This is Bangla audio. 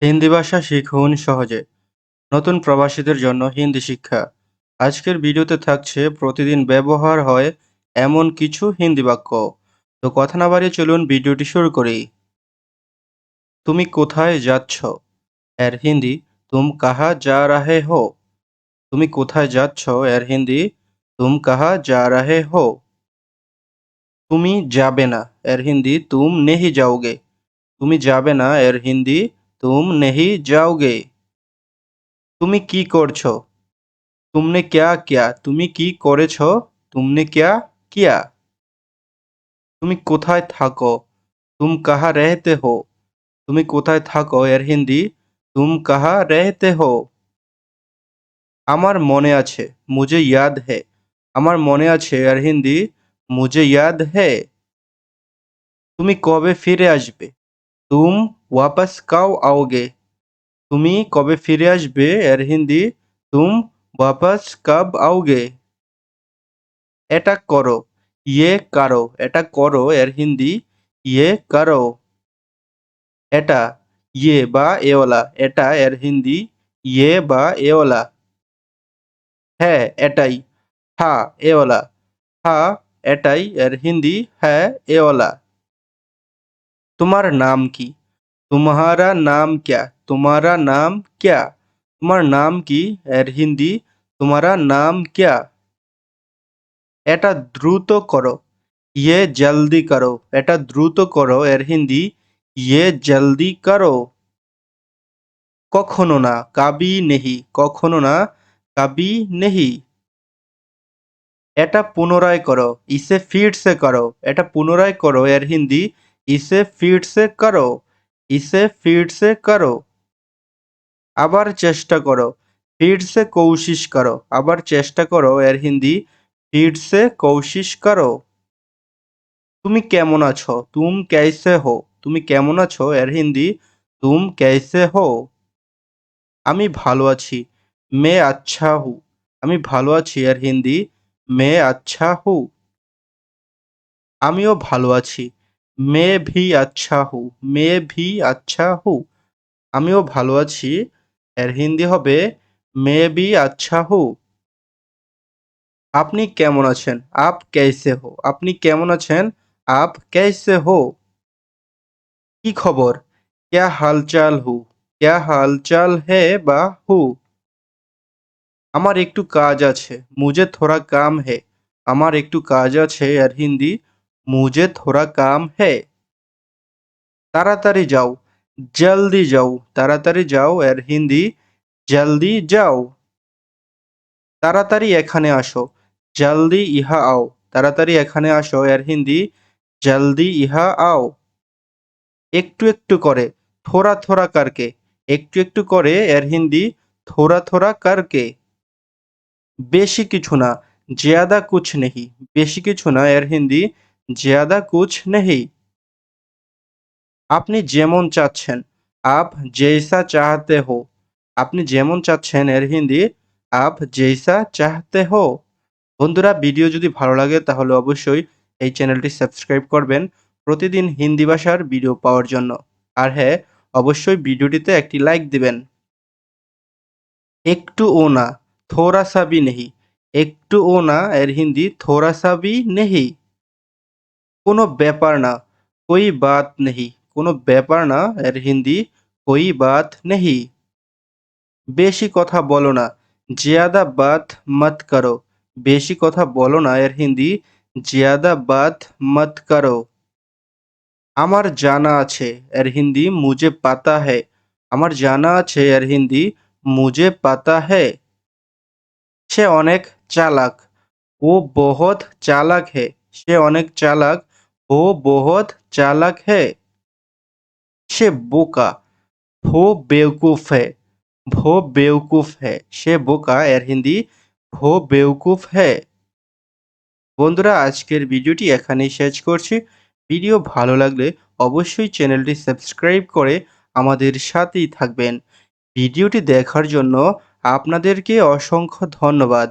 হিন্দি ভাষা শিখুন সহজে। নতুন প্রবাসীদের জন্য হিন্দি শিক্ষা। আজকের ভিডিওতে থাকছে প্রতিদিন ব্যবহার হয় এমন কিছু হিন্দি বাক্য। তো কথা না বাড়িয়ে চলুন ভিডিওটি শুরু করি। তুমি কোথায় যাচ্ছ? এর হিন্দি তুম কাহা যা রাহে হো। তুমি কোথায় যাচ্ছ? এর হিন্দি তুম কাহা যা রাহে হো। তুমি যাবে না। এর হিন্দি তুম নেহি যাওগে। তুমি যাবে না। এর হিন্দি তুম নেহি যাওগে। তুমি কি করছো? तुमने क्या किया? তুমি কি করেছো? तुमने क्या किया? তুমি কোথায় থাকো? तुम कहाँ रहते हो? তুমি কোথায় থাকো? এর হিন্দি तुम कहाँ रहते हो? আমার মনে আছে। मुझे याद है। আমার মনে আছে। এর হিন্দি मुझे याद है। তুমি কবে ফিরে আসবে? तुम वापस कब आओगे? তুমি কবে ফিরে আসবে? এর হিন্দি तुम वापस कब आओगे? এটা করো। ইয়ে কারো। এটা করো। এর হিন্দি ইয়ে কারো। এটা ইয়ে বা এওয়ালা। এটা এর হিন্দি ইয়ে বা এওয়ালা। হ্যাঁ এটাই। হ্যাঁ এওয়ালা। হ্যাঁ এটাই এর হিন্দি হ্যাঁ এওয়ালা। তোমার নাম কি? तुम्हारा नाम क्या? तुम्हारा नाम क्या? তোমার নাম কি? এর হিন্দি तुम्हारा नाम क्या? এটা দ্রুত করো। ये जल्दी करो। এটা দ্রুত করো। এর হিন্দি ये जल्दी करो। কখনো না। কাবি নেহি। কখনো না। কাবি নেহি। এটা পুনরায় করো। ইসে ফির সে করো। এটা পুনরায় করো। এর হিন্দি ইসে ফির সে করো। ইসে ফির সে করো। আবার চেষ্টা করো। ফির সে কোশিশ করো। আবার চেষ্টা করো। এর হিন্দি ফির সে কোশিশ করো। তুমি কেমন আছো? তুম कैसे हो? তুমি কেমন আছো? এর হিন্দি তুম कैसे हो? আমি ভালো আছি। मैं अच्छा हूँ। আমি ভালো আছি। এর হিন্দি मैं अच्छा हूँ। আমিও ভালো আছি। मैं भी अच्छा हूँ। मैं भी अच्छा हूँ। আমিও ভালো আছি। এর হিন্দি হবে मैं भी अच्छा हूँ। আপনি কেমন আছেন? आप कैसे हो? আপনি কেমন আছেন? आप कैसे हो? কি খবর? क्या हालचाल हूँ? क्या हालचाल है বা হু? আমার একটু কাজ আছে। मुझे थोड़ा काम है। আমার একটু কাজ আছে। এর হিন্দি मुझे थोड़ा काम है। তাড়াতাড়ি যাও। জলদি যাও। তাড়াতাড়ি যাও। এর হিন্দি জলদি যাও। তাড়াতাড়ি এখানে আসো। জলদি ইহা আও। তাড়াতাড়ি এখানে আসো। এর হিন্দি জলদি ইহা আও। একটু একটু করে। থোড়া থোড়া করকে। একটু একটু করে। এর হিন্দি থোড়া থোড়া করকে। বেশি কিছু না। ज़्यादा कुछ नहीं। বেশি কিছু না। এর হিন্দি ज़्यादा कुछ नहीं। আপনি যেমন চাচ্ছেন। आप जैसा चाहते हो। আপনি যেমন চাচ্ছেন। এর হিন্দি आप जैसा चाहते हो। বন্ধুরা ভিডিও যদি ভালো লাগে তাহলে অবশ্যই এই চ্যানেলটি সাবস্ক্রাইব করবেন প্রতিদিন হিন্দি ভাষার ভিডিও পাওয়ার জন্য। আর হ্যাঁ অবশ্যই ভিডিওটিতে একটি লাইক দিবেন। একটুও না। थोड़ा सा भी नहीं। একটুও না। এর হিন্দি थोड़ा सा भी नहीं। কোনো ব্যাপার না। कोई बात नहीं। কোনো ব্যাপার না। এর হিন্দি कोई बात नहीं। বেশি কথা বলো না। ज़्यादा बात मत करो। বেশি কথা বলো না। এর হিন্দি ज़्यादा बात मत करो। আমার জানা আছে। এর হিন্দি मुझे पता है। আমার জানা আছে। এর হিন্দি मुझे पता है। সে অনেক চালাক। ও বহুত চালাক হে। সে অনেক চালাক। ও বহুত চালাক হে। সে বোকা। वो बेवकूफ है। वो बेवकूफ है। সে বোকা। এর হিন্দি वो बेवकूफ है। বন্ধুরা আজকের ভিডিওটি এখানেই শেষ করছি। ভিডিও ভালো লাগলে অবশ্যই চ্যানেলটি সাবস্ক্রাইব করে আমাদের সাথেই থাকবেন। ভিডিওটি দেখার জন্য আপনাদেরকে অসংখ্য ধন্যবাদ।